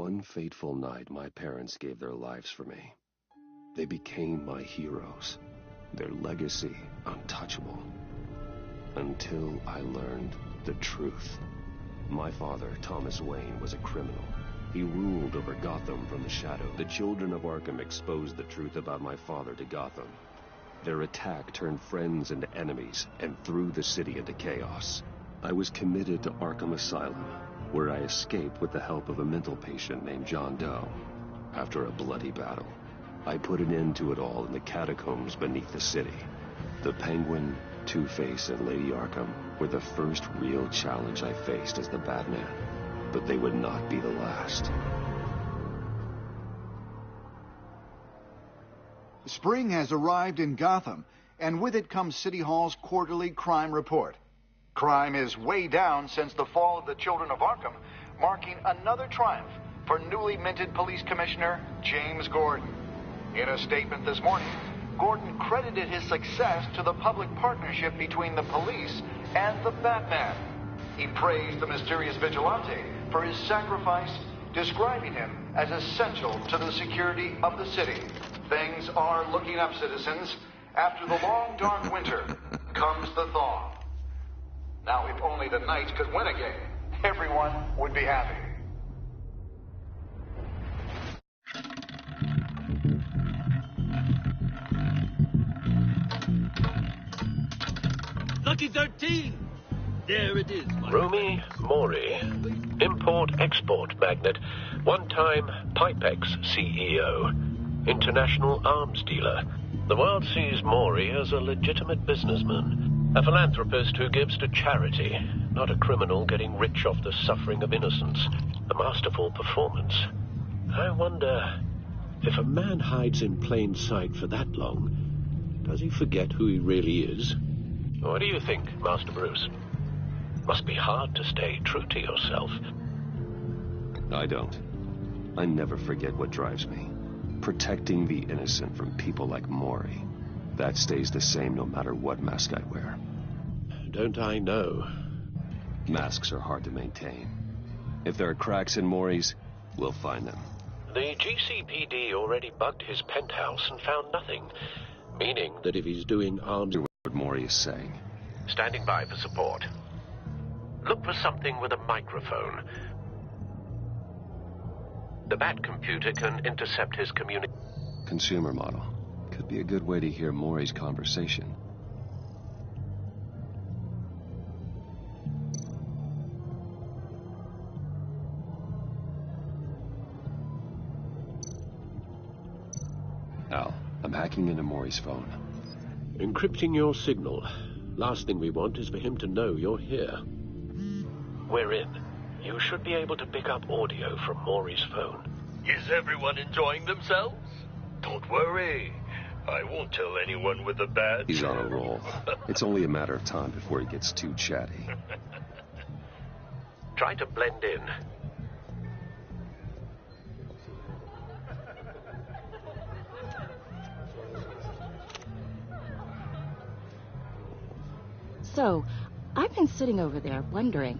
one fateful night, my parents gave their lives for me. They became my heroes, their legacy untouchable. Until I learned the truth. My father, Thomas Wayne, was a criminal. He ruled over Gotham from the shadow. The children of Arkham exposed the truth about my father to Gotham. Their attack turned friends into enemies and threw the city into chaos. I was committed to Arkham Asylum, where I escaped with the help of a mental patient named John Doe. After a bloody battle, I put an end to it all in the catacombs beneath the city. The Penguin, Two-Face, and Lady Arkham were the first real challenge I faced as the Batman, but they would not be the last. Spring has arrived in Gotham, and with it comes City Hall's quarterly crime report. Crime is way down since the fall of the Children of Arkham, marking another triumph for newly minted Police Commissioner James Gordon. In a statement this morning, Gordon credited his success to the public partnership between the police and the Batman. He praised the mysterious vigilante for his sacrifice, describing him as essential to the security of the city. Things are looking up, citizens. After the long, dark winter comes the thaw. Now, if only the Knights could win again, everyone would be happy. Lucky 13! There it is. Rumi Mori, import-export magnate, one-time Pipex CEO, international arms dealer. The world sees Mori as a legitimate businessman, a philanthropist who gives to charity, not a criminal getting rich off the suffering of innocence. A masterful performance. I wonder, if a man hides in plain sight for that long, does he forget who he really is? What do you think, Master Bruce? Must be hard to stay true to yourself. I don't. I never forget what drives me. Protecting the innocent from people like Mori. That stays the same no matter what mask I wear. Don't I know? Masks are hard to maintain. If there are cracks in Mori's, we'll find them. The GCPD already bugged his penthouse and found nothing, meaning that if he's doing arms... What Mori is saying. Standing by for support. Look for something with a microphone. The Bat computer can intercept his communication. Consumer model. Could be a good way to hear Mori's conversation. Al, I'm hacking into Mori's phone. Encrypting your signal. Last thing we want is for him to know you're here. We're in. You should be able to pick up audio from Mori's phone. Is everyone enjoying themselves? Don't worry. I won't tell anyone with a badge. He's on a roll. It's only a matter of time before he gets too chatty. Try to blend in. So, I've been sitting over there wondering,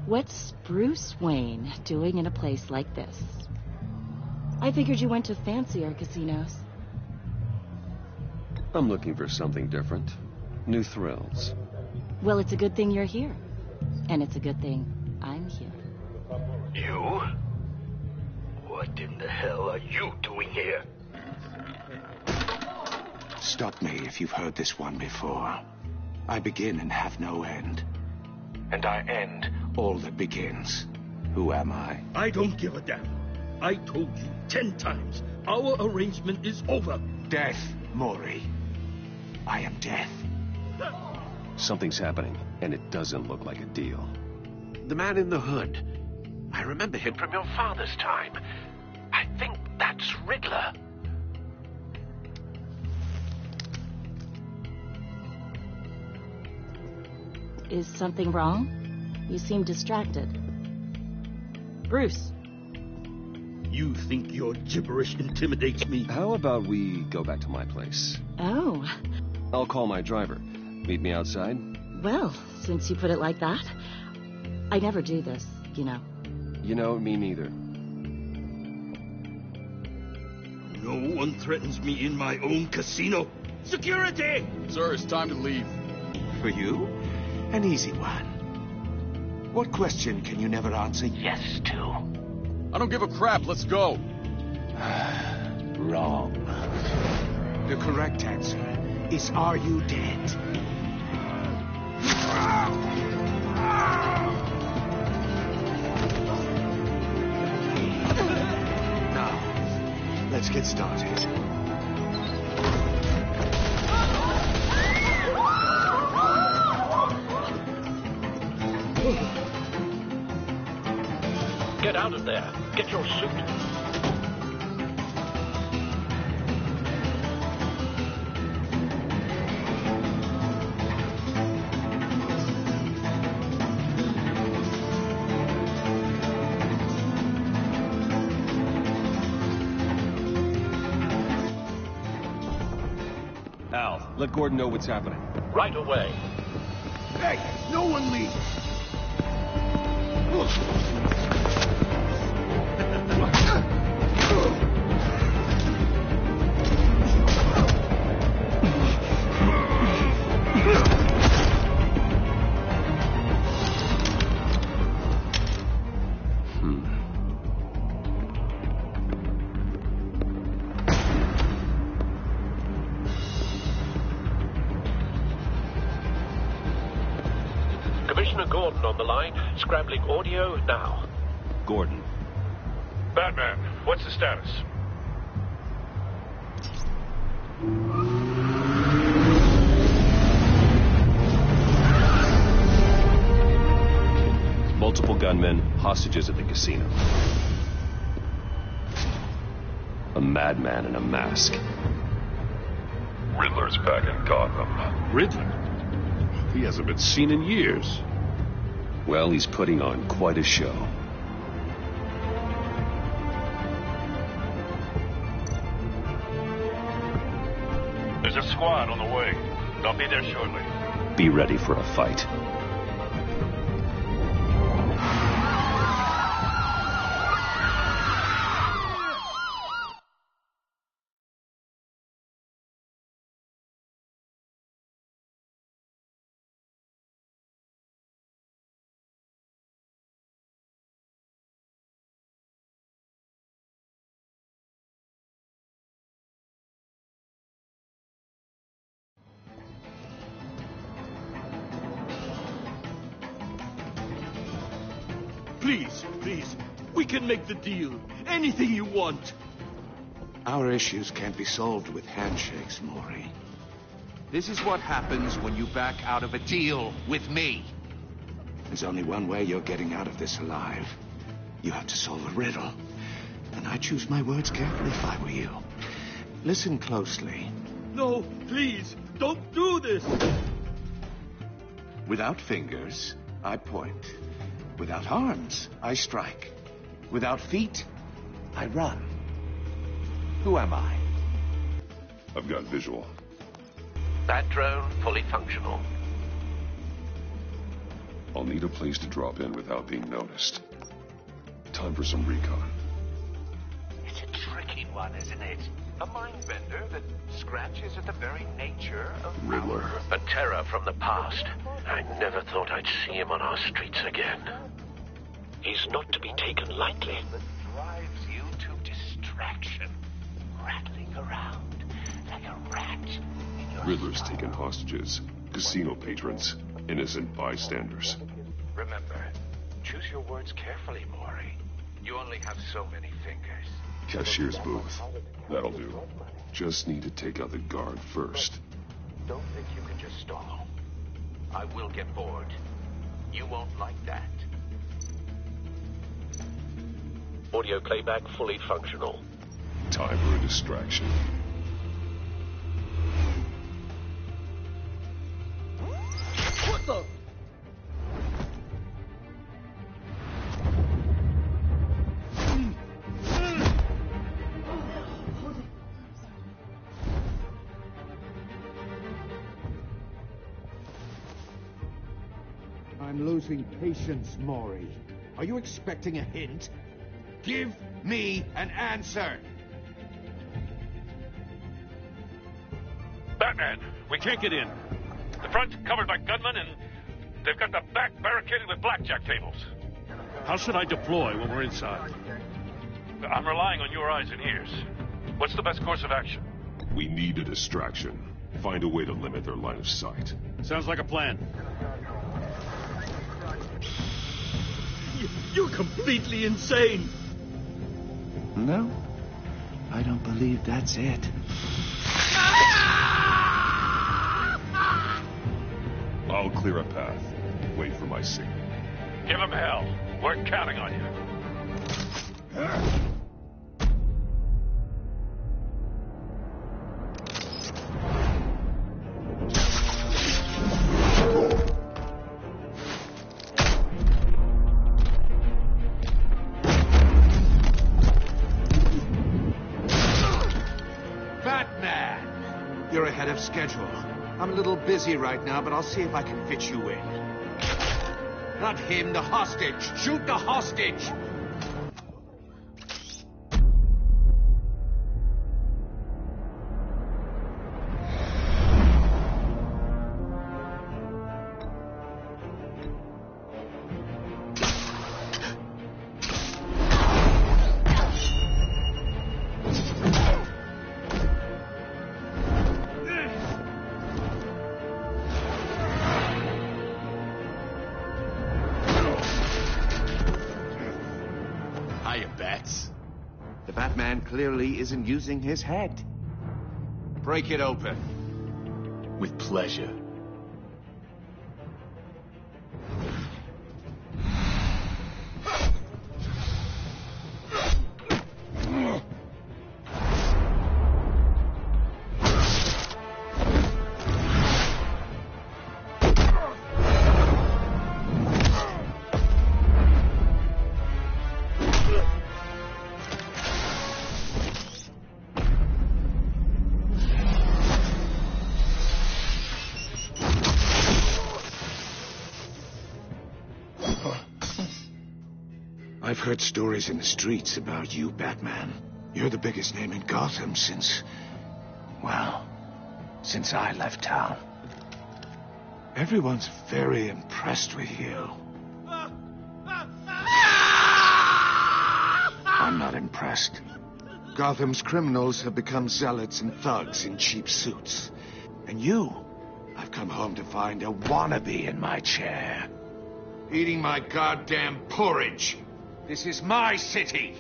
what's Bruce Wayne doing in a place like this? I figured you went to fancier casinos. I'm looking for something different. New thrills. Well, it's a good thing you're here. And it's a good thing I'm here. You? What in the hell are you doing here? Stop me if you've heard this one before. I begin and have no end. And I end all that begins. Who am I? I don't give a damn. I told you 10 times. Our arrangement is over. Death, Mori. I am death. Something's happening, and it doesn't look like a deal. The man in the hood. I remember him from your father's time. I think that's Riddler. Is something wrong? You seem distracted. Bruce. You think your gibberish intimidates me? How about we go back to my place? Oh. I'll call my driver. Meet me outside? Well, since you put it like that, I never do this, you know. You know, me neither. No one threatens me in my own casino. Security! Sir, it's time to leave. For you, an easy one. What question can you never answer yes to? I don't give a crap. Let's go. Wrong. The correct answer is, are you dead? Now, let's get started. Get out of there. Get your suit. Al, let Gordon know what's happening. Right away. Hey, no one leave! Commissioner Gordon on the line. Scrambling audio now. Gordon. Batman, what's the status? Multiple gunmen, hostages at the casino. A madman in a mask. Riddler's back in Gotham. Riddler? He hasn't been seen in years. Well, he's putting on quite a show. There's a squad on the way. They'll be there shortly. Be ready for a fight. Please, we can make the deal. Anything you want. Our issues can't be solved with handshakes, Maury. This is what happens when you back out of a deal with me. There's only one way you're getting out of this alive. You have to solve a riddle. And I choose my words carefully if I were you. Listen closely. No, please, don't do this. Without fingers, I point. Without arms, I strike. Without feet, I run. Who am I? I've got visual. That drone fully functional. I'll need a place to drop in without being noticed. Time for some recon. It's a tricky one, isn't it? A mind bender that scratches at the very nature of Riddler. A terror from the past. I never thought I'd see him on our streets again. He's not to be taken lightly. That drives you to distraction, rattling around like a rat in your Riddler's skull. taken hostages. Casino patrons. Innocent bystanders. Remember, choose your words carefully, Maury. You only have so many fingers. Cashier's booth. That'll do. Just need to take out the guard first. Don't think you can just stall. I will get bored. You won't like that. Audio playback fully functional. Time for a distraction. What the? I'm losing patience, Maury. Are you expecting a hint? Give me an answer! Batman, we can't get in. The front's covered by gunmen, and they've got the back barricaded with blackjack tables. How should I deploy when we're inside? I'm relying on your eyes and ears. What's the best course of action? We need a distraction. Find a way to limit their line of sight. Sounds like a plan. You're completely insane. No, I don't believe that's it. I'll clear a path. Wait for my signal. Give him hell. We're counting on you. Batman! You're ahead of schedule. I'm a little busy right now, but I'll see if I can fit you in. Not him, the hostage! Shoot the hostage! The Batman clearly isn't using his head. Break it open. With pleasure. I've heard stories in the streets about you, Batman. You're the biggest name in Gotham since I left town. Everyone's very impressed with you. I'm not impressed. Gotham's criminals have become zealots and thugs in cheap suits. And you, I've come home to find a wannabe in my chair. Eating my goddamn porridge. This is my city.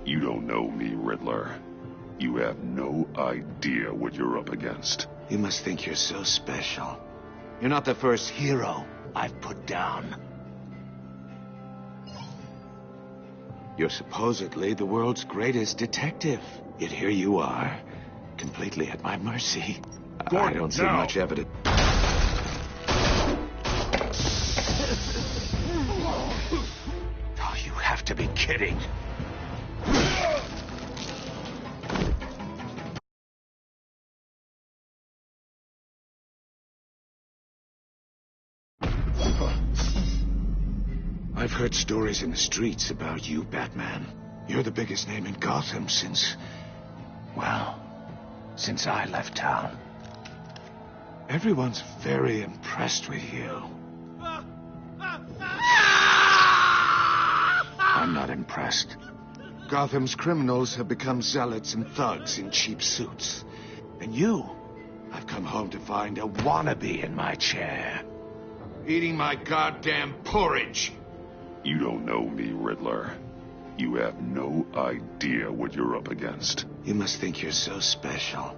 You don't know me, Riddler. You have no idea what you're up against. You must think you're so special. You're not the first hero I've put down. You're supposedly the world's greatest detective. Yet here you are, completely at my mercy. I don't see much evidence. Oh, you have to be kidding. I've heard stories in the streets about you, Batman. You're the biggest name in Gotham since I left town. Everyone's very impressed with you. I'm not impressed. Gotham's criminals have become zealots and thugs in cheap suits. And you, I've come home to find a wannabe in my chair. Eating my goddamn porridge. You don't know me, Riddler. You have no idea what you're up against. You must think you're so special.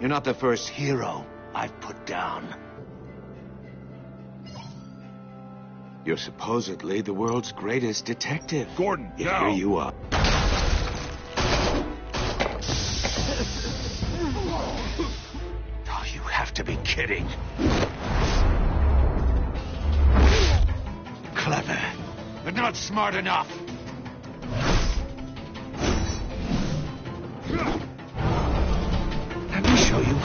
You're not the first hero I've put down. You're supposedly the world's greatest detective. Gordon, Yet now. here you are. Oh, you have to be kidding. Clever, but not smart enough. Let me show you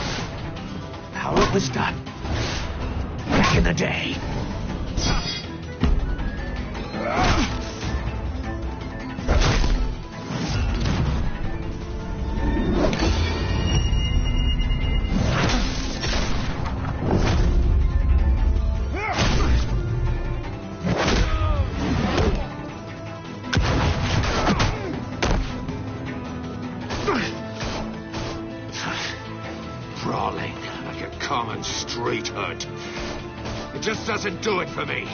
how it was done back in the day. common street hood. It just doesn't do it for me.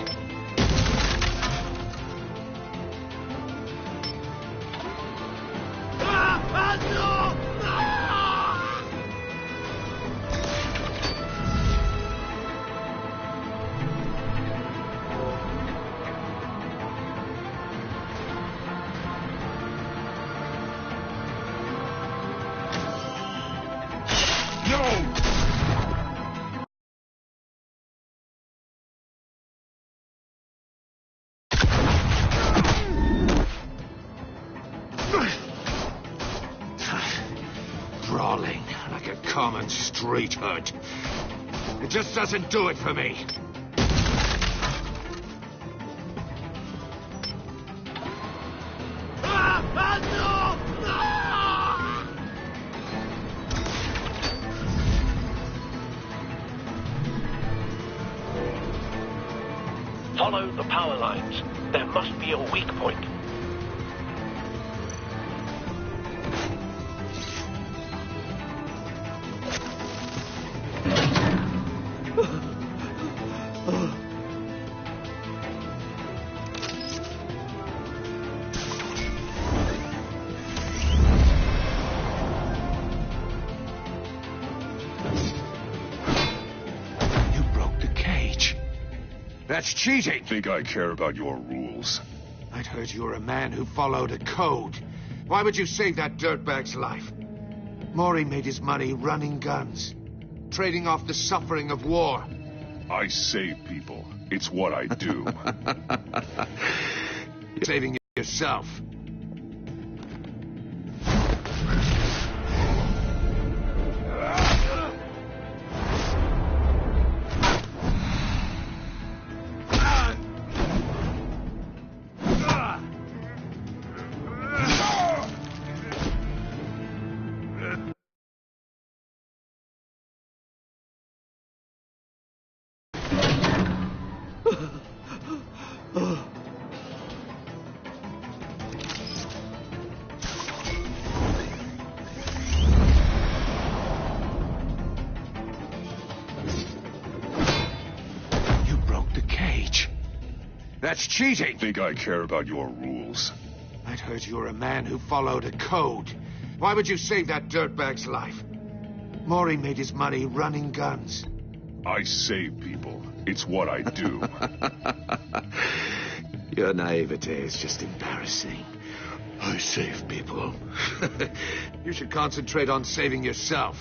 Crawling like a common street hood. It just doesn't do it for me. Follow the power lines. There must be a weak point. That's cheating! Think I care about your rules? I'd heard you were a man who followed a code. Why would you save that dirtbag's life? Maury made his money running guns, trading off the suffering of war. I save people. It's what I do. You're saving yourself. That's cheating! Think I care about your rules? I'd heard you were a man who followed a code. Why would you save that dirtbag's life? Maury made his money running guns. I save people. It's what I do. Your naivete is just embarrassing. I save people. You should concentrate on saving yourself.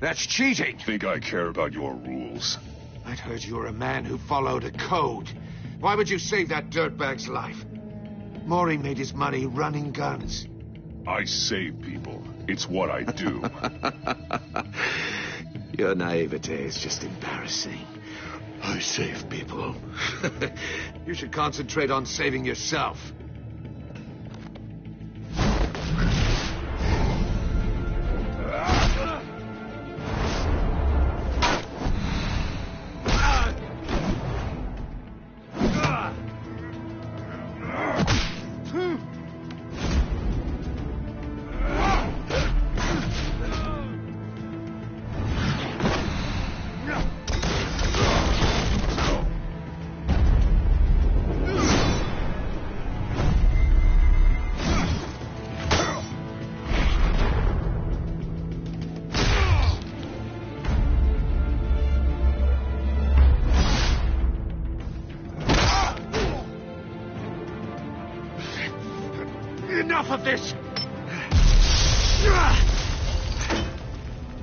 That's cheating! Think I care about your rules? I'd heard you were a man who followed a code. Why would you save that dirtbag's life? Maury made his money running guns. I save people. It's what I do. Your naivete is just embarrassing. I save people. You should concentrate on saving yourself. Enough of this!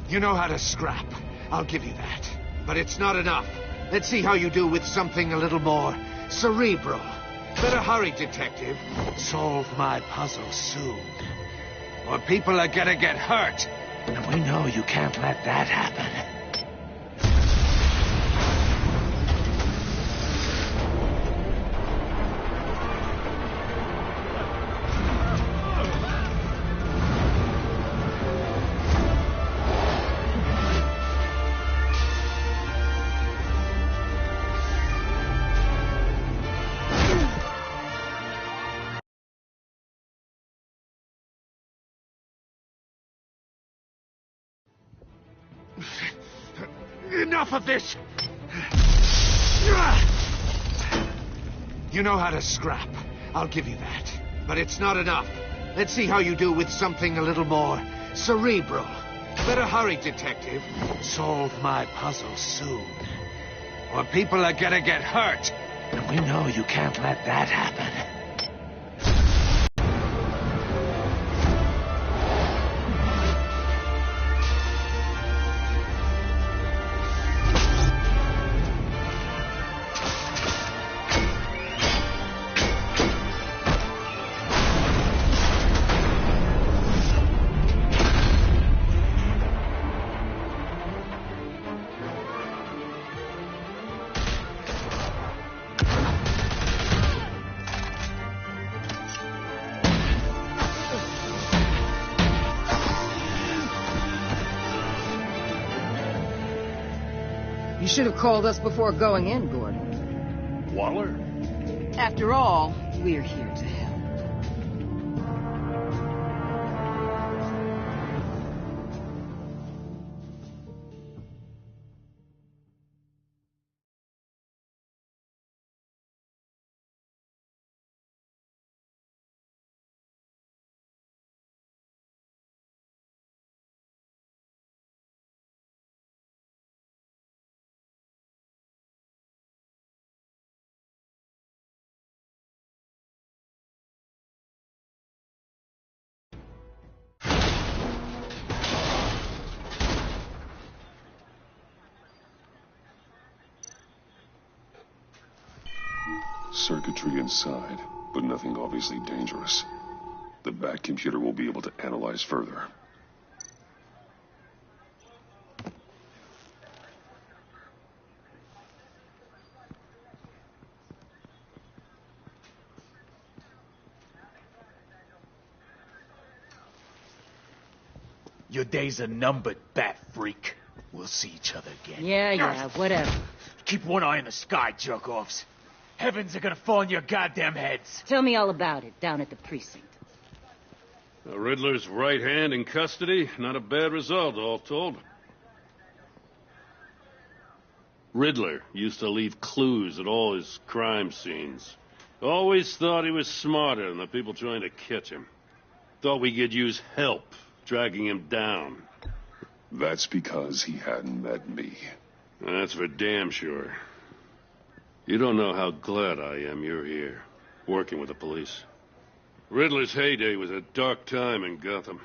You know how to scrap. I'll give you that. But it's not enough. Let's see how you do with something a little more cerebral. Better hurry, detective. Solve my puzzle soon. Or people are gonna get hurt. And we know you can't let that happen. Enough of this! You know how to scrap. I'll give you that. But it's not enough. Let's see how you do with something a little more cerebral. Better hurry, detective. Solve my puzzle soon. Or people are gonna get hurt. And we know you can't let that happen. You should have called us before going in, Gordon. Waller? After all, we're here to help. Circuitry inside, but nothing obviously dangerous. The back computer will be able to analyze further. Your days are numbered, bat freak. We'll see each other again. Yeah, whatever. Keep one eye in the sky, jerk-offs. Heavens are gonna fall on your goddamn heads. Tell me all about it down at the precinct. The Riddler's right hand in custody. Not a bad result, all told. Riddler used to leave clues at all his crime scenes. Always thought he was smarter than the people trying to catch him. Thought we could use help dragging him down. That's because he hadn't met me. That's for damn sure. You don't know how glad I am you're here, working with the police. Riddler's heyday was a dark time in Gotham.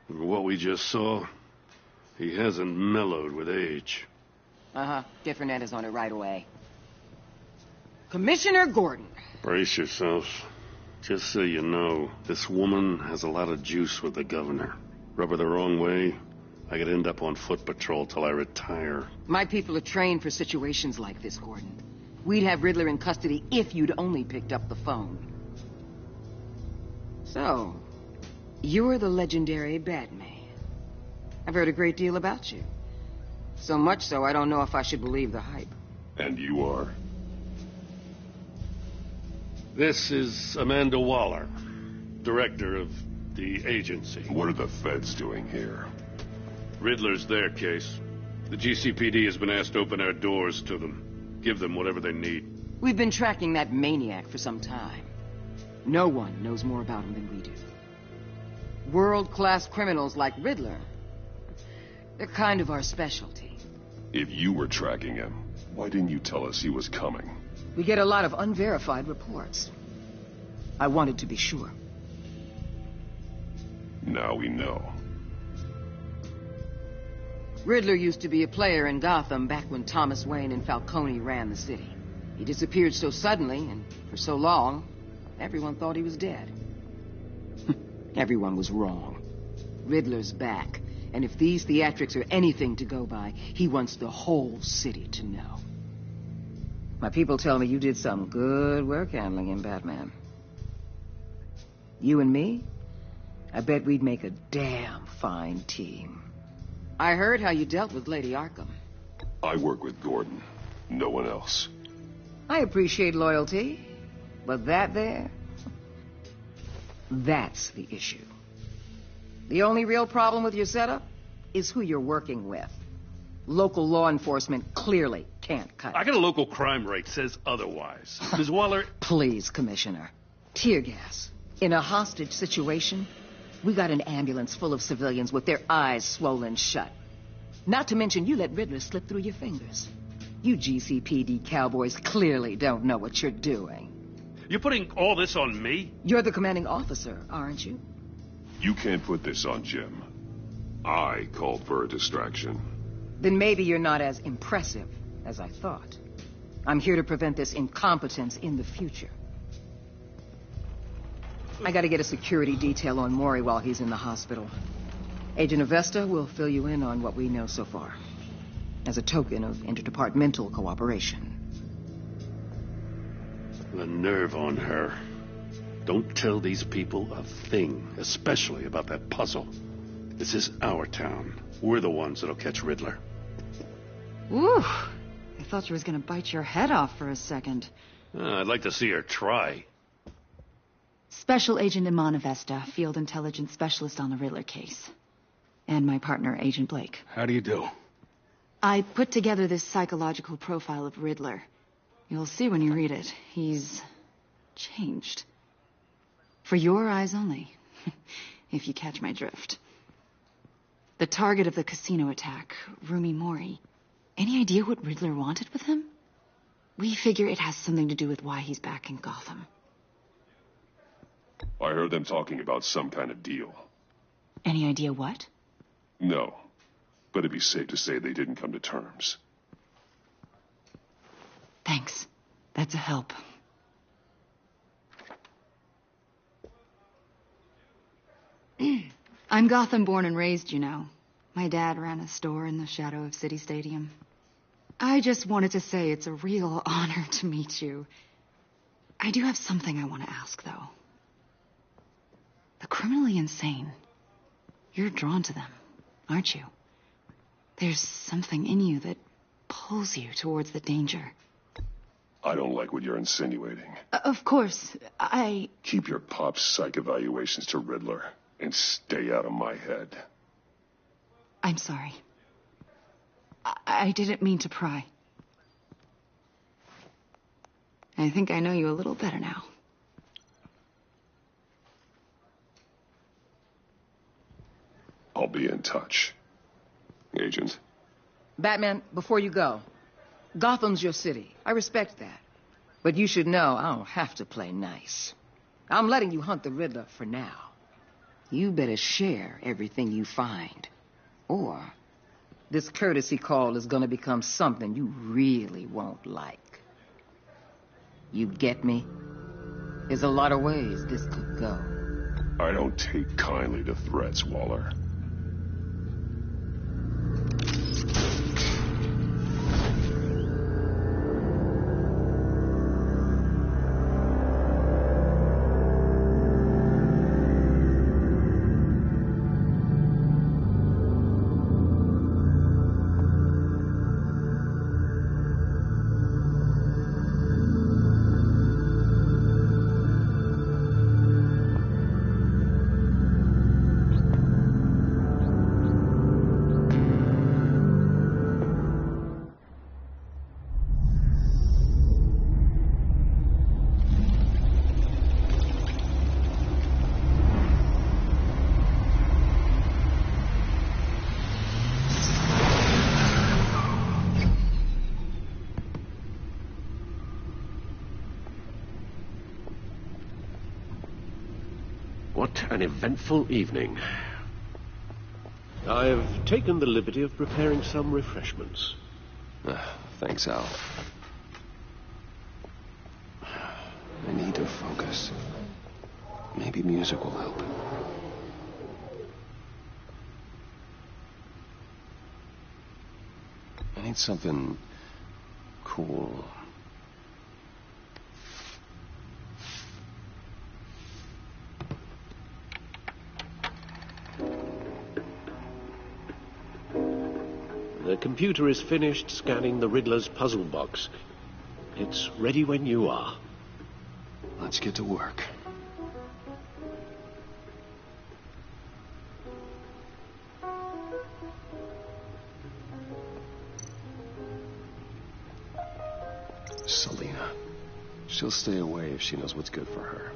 And what we just saw, he hasn't mellowed with age. Get Fernandez on it right away. Commissioner Gordon. Brace yourselves. Just so you know, this woman has a lot of juice with the governor. Rub her the wrong way, I could end up on foot patrol till I retire. My people are trained for situations like this, Gordon. We'd have Riddler in custody if you'd only picked up the phone. So, you're the legendary Batman. I've heard a great deal about you. So much so, I don't know if I should believe the hype. And you are? This is Amanda Waller, director of the agency. What are the feds doing here? Riddler's their case. The GCPD has been asked to open our doors to them. Give them whatever they need. We've been tracking that maniac for some time. No one knows more about him than we do. World-class criminals like Riddler, they're kind of our specialty. If you were tracking him, why didn't you tell us he was coming? We get a lot of unverified reports. I wanted to be sure. Now we know. Riddler used to be a player in Gotham back when Thomas Wayne and Falcone ran the city. He disappeared so suddenly and for so long, everyone thought he was dead. Everyone was wrong. Riddler's back, and if these theatrics are anything to go by, he wants the whole city to know. My people tell me you did some good work handling him, Batman. You and me, I bet we'd make a damn fine team. I heard how you dealt with Lady Arkham. I work with Gordon. No one else. I appreciate loyalty, but that there, that's the issue. The only real problem with your setup is who you're working with. Local law enforcement clearly can't cut it. I got a local crime rate says otherwise. Ms. Waller... Please, Commissioner. Tear gas. In a hostage situation, we got an ambulance full of civilians with their eyes swollen shut. Not to mention you let Riddler slip through your fingers. You GCPD cowboys clearly don't know what you're doing. You're putting all this on me? You're the commanding officer, aren't you? You can't put this on Jim. I called for a distraction. Then maybe you're not as impressive as I thought. I'm here to prevent this incompetence in the future. I gotta get a security detail on Maury while he's in the hospital. Agent Avesta will fill you in on what we know so far, as a token of interdepartmental cooperation. The nerve on her. Don't tell these people a thing, especially about that puzzle. This is our town. We're the ones that'll catch Riddler. Ooh, I thought you was gonna bite your head off for a second. I'd like to see her try. Special Agent Iman Avesta, Field Intelligence Specialist on the Riddler case. And my partner, Agent Blake. How do you do? I put together this psychological profile of Riddler. You'll see when you read it. He's changed. For your eyes only, if you catch my drift. The target of the casino attack, Rumi Mori. Any idea what Riddler wanted with him? We figure it has something to do with why he's back in Gotham. I heard them talking about some kind of deal. Any idea what? No, but it'd be safe to say they didn't come to terms. Thanks. That's a help. I'm Gotham born and raised, you know. My dad ran a store in the shadow of City Stadium. I just wanted to say it's a real honor to meet you. I do have something I want to ask, though. The criminally insane. You're drawn to them, aren't you? There's something in you that pulls you towards the danger. I don't like what you're insinuating. Of course, Keep your pop psych evaluations to Riddler and stay out of my head. I'm sorry. I didn't mean to pry. I think I know you a little better now. I'll be in touch. Agent? Batman, before you go, Gotham's your city. I respect that. But you should know I don't have to play nice. I'm letting you hunt the Riddler for now. You better share everything you find. Or this courtesy call is gonna become something you really won't like. You get me? There's a lot of ways this could go. I don't take kindly to threats, Waller. What an eventful evening. I've taken the liberty of preparing some refreshments. Thanks, Al. I need to focus. Maybe music will help. I need something cool. The computer is finished scanning the Riddler's puzzle box. It's ready when you are. Let's get to work. Selena. She'll stay away if she knows what's good for her.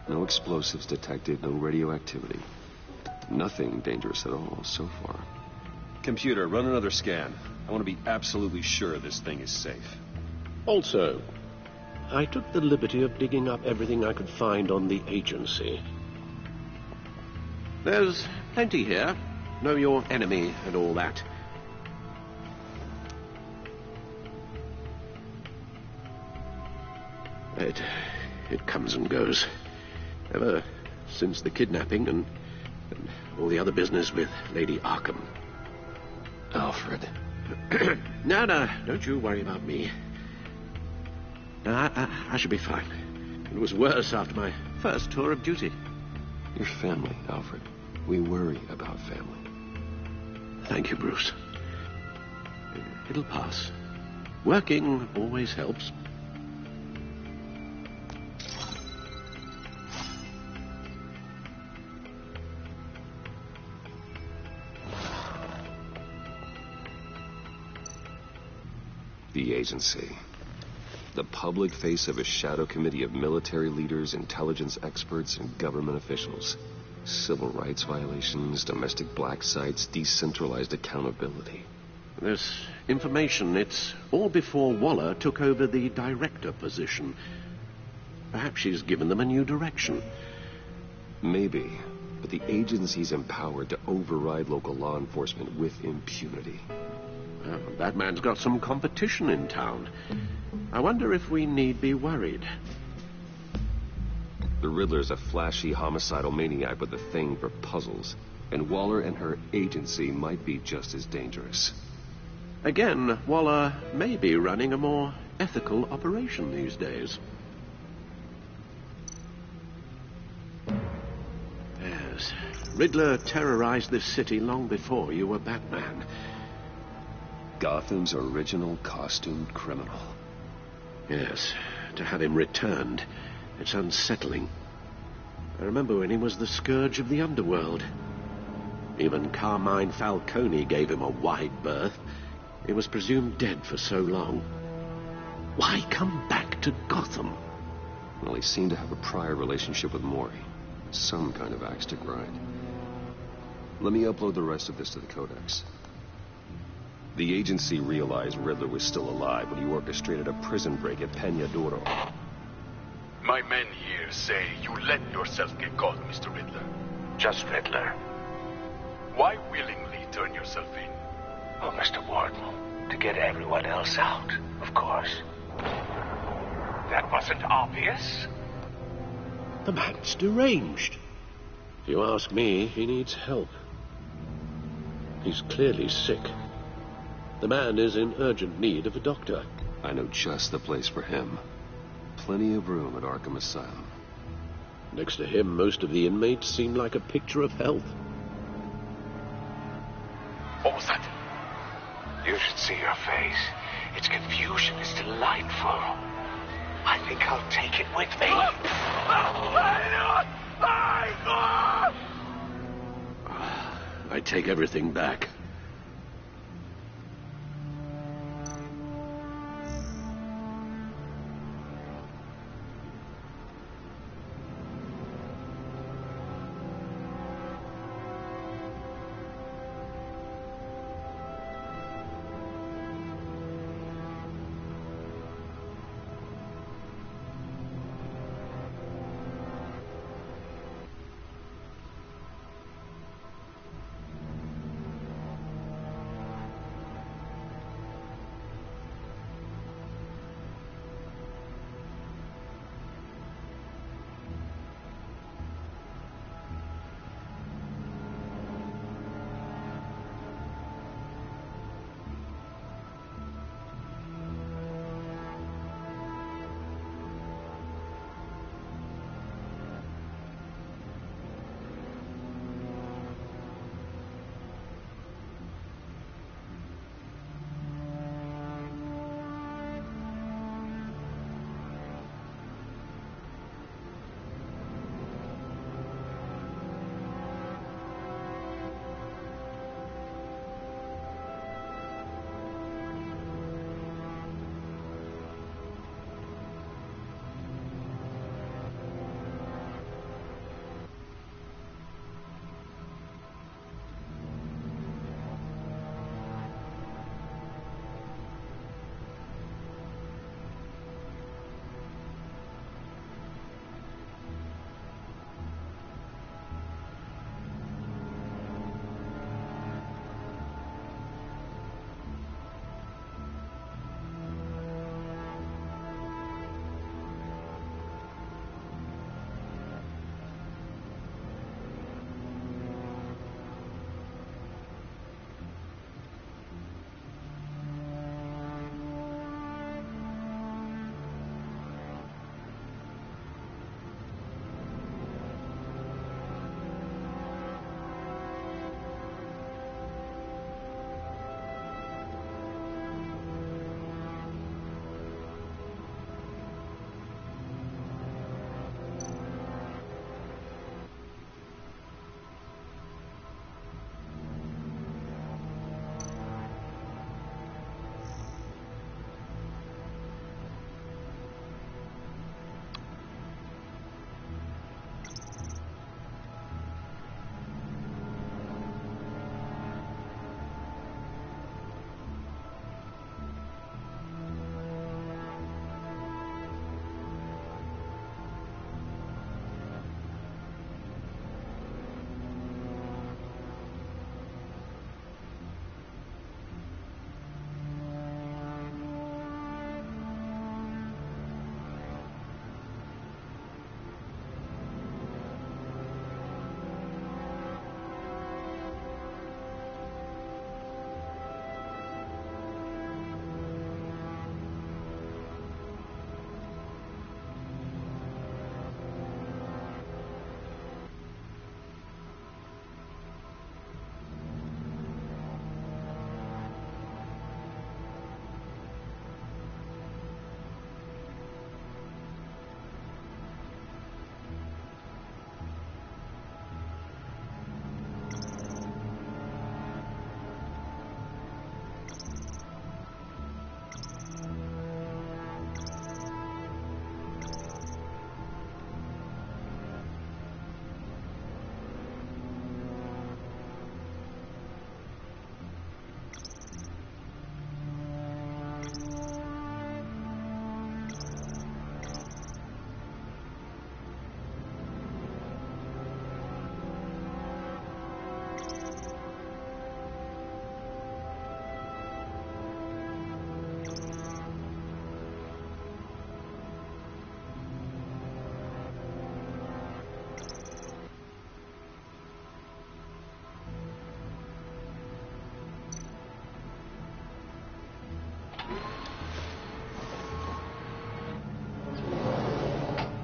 No explosives detected, no radioactivity. Nothing dangerous at all so far. Computer, run another scan. I want to be absolutely sure this thing is safe. Also, I took the liberty of digging up everything I could find on the agency. There's plenty here. Know your enemy and all that. It comes and goes. Ever since the kidnapping and all the other business with Lady Arkham. Alfred. No, don't you worry about me. No, I should be fine. It was worse after my first tour of duty. Your family, Alfred. We worry about family. Thank you, Bruce. It'll pass. Working always helps. The agency. The public face of a shadow committee of military leaders, intelligence experts, and government officials. Civil rights violations, domestic black sites, decentralized accountability. This information, it's all before Waller took over the director position. Perhaps she's given them a new direction. Maybe, but the agency's empowered to override local law enforcement with impunity. Well, that man's got some competition in town. I wonder if we need be worried. The Riddler's a flashy, homicidal maniac with a thing for puzzles, and Waller and her agency might be just as dangerous. Again, Waller may be running a more ethical operation these days. Yes, Riddler terrorized this city long before you were Batman. Gotham's original costumed criminal. Yes, to have him returned, it's unsettling. I remember when he was the scourge of the underworld. Even Carmine Falcone gave him a wide berth. He was presumed dead for so long. Why come back to Gotham? Well, he seemed to have a prior relationship with Mori. Some kind of axe to grind. Let me upload the rest of this to the Codex. The agency realized Riddler was still alive when he orchestrated a prison break at Peña Duro. My men here say you let yourself get caught, Mr. Riddler. Just Riddler. Why willingly turn yourself in? Oh, Mr. Warden, to get everyone else out, of course. That wasn't obvious. The man's deranged. If you ask me, he needs help. He's clearly sick. The man is in urgent need of a doctor. I know just the place for him. Plenty of room at Arkham Asylum. Next to him, most of the inmates seem like a picture of health. What was that? You should see your face. Its confusion is delightful. I think I'll take it with me. I take everything back.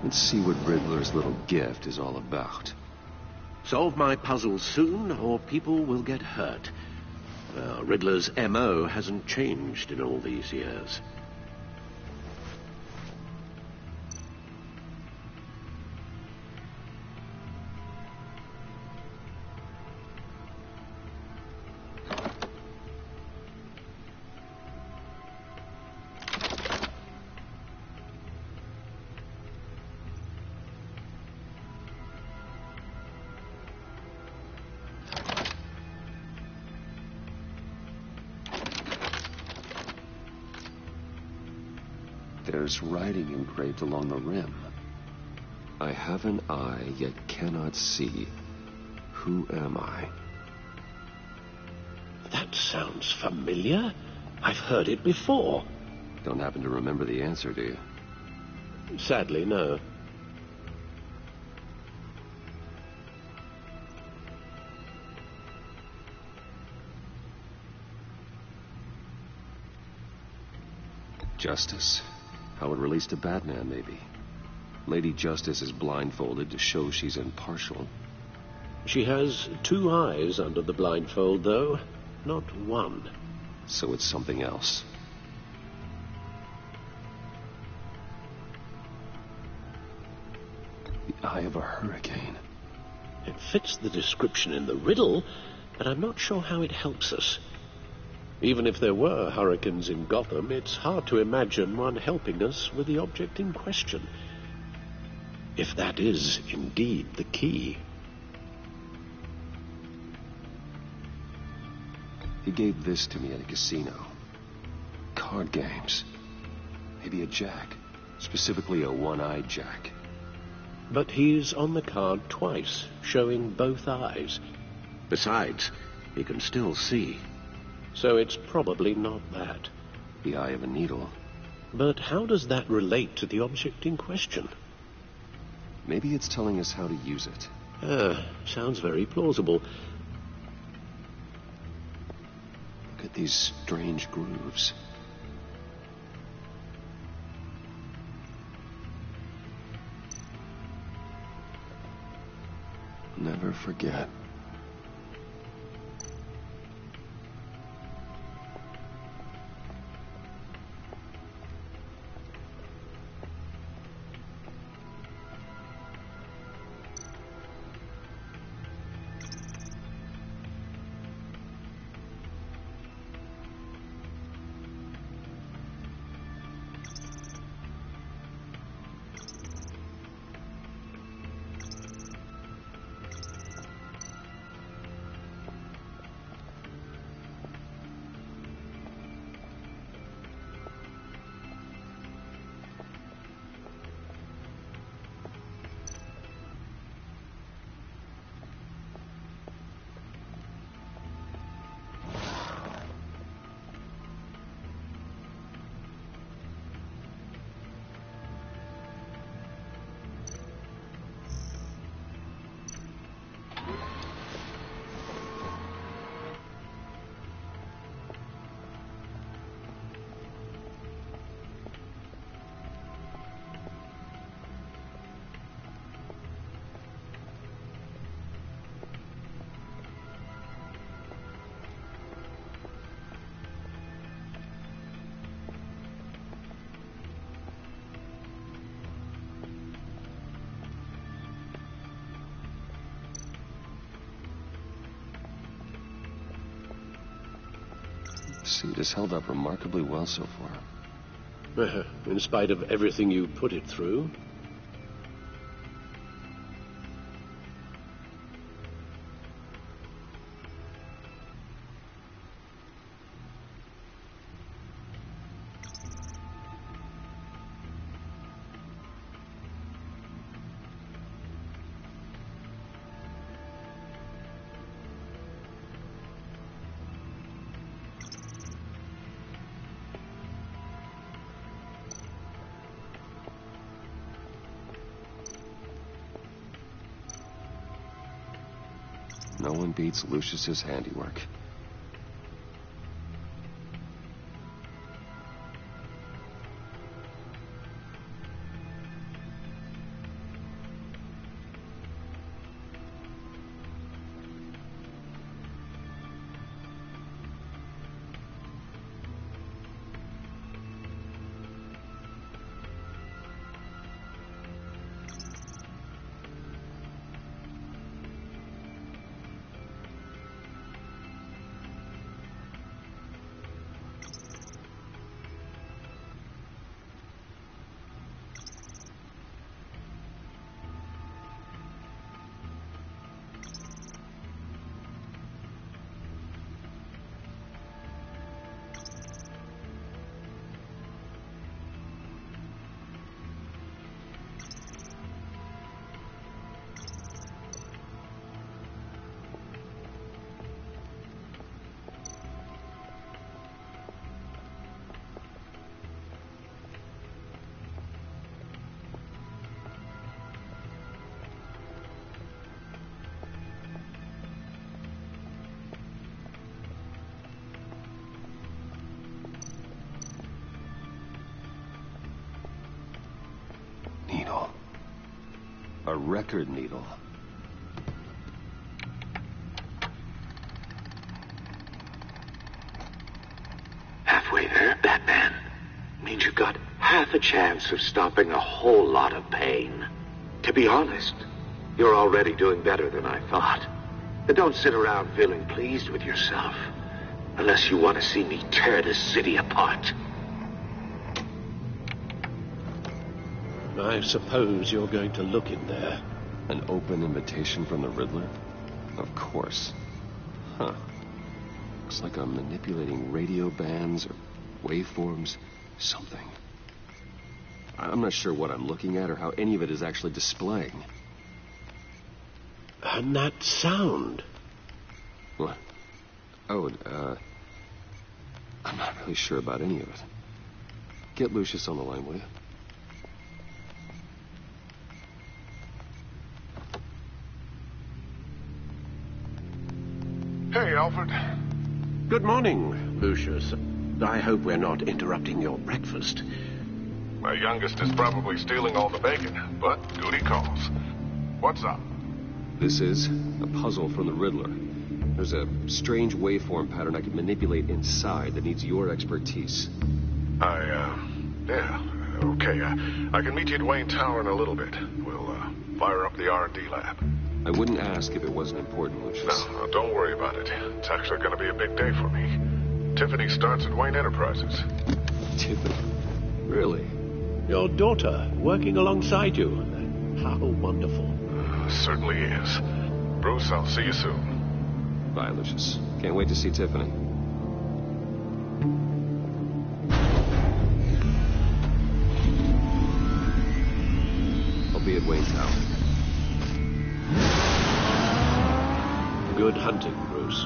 Let's see what Riddler's little gift is all about. Solve my puzzles soon, or people will get hurt. Well, Riddler's M.O. hasn't changed in all these years. There's writing engraved along the rim. I have an eye, yet cannot see. Who am I? That sounds familiar. I've heard it before. Don't happen to remember the answer, do you? Sadly, no. Justice? How it relates to Batman, maybe. Lady Justice is blindfolded to show she's impartial. She has 2 eyes under the blindfold, though, not 1. So it's something else. The eye of a hurricane. It fits the description in the riddle, but I'm not sure how it helps us. Even if there were hurricanes in Gotham, it's hard to imagine one helping us with the object in question. If that is indeed the key. He gave this to me at a casino. Card games. Maybe a jack. Specifically a one-eyed jack. But he's on the card twice, showing both eyes. Besides, he can still see. So it's probably not that. The eye of a needle. But how does that relate to the object in question? Maybe it's telling us how to use it. Sounds very plausible. Look at these strange grooves. Never forget. Suit has held up remarkably well so far. In spite of everything you put it through. No one beats Lucius's handiwork. A record needle. Halfway there, Batman. Means you've got half a chance of stopping a whole lot of pain. To be honest, you're already doing better than I thought. But don't sit around feeling pleased with yourself. Unless you want to see me tear this city apart. I suppose you're going to look in there. An open invitation from the Riddler? Of course. Huh. Looks like I'm manipulating radio bands or waveforms. Something. I'm not sure what I'm looking at or how any of it is actually displaying. And that sound. What? Oh, I'm not really sure about any of it. Get Lucius on the line, will you? Hey, Alfred. Good morning, Lucius. I hope we're not interrupting your breakfast. My youngest is probably stealing all the bacon, but duty calls. What's up? This is a puzzle from the Riddler. There's a strange waveform pattern I can manipulate inside that needs your expertise. Yeah, okay. I can meet you at Wayne Tower in a little bit. We'll, fire up the R&D lab. I wouldn't ask if it wasn't important, Lucius. No, don't worry about it. It's actually going to be a big day for me. Tiffany starts at Wayne Enterprises. Tiffany? Really? Your daughter working alongside you. How wonderful. Certainly is. Bruce, I'll see you soon. Bye, Lucius. Can't wait to see Tiffany. I'll be at Wayne Tower. Good hunting, Bruce.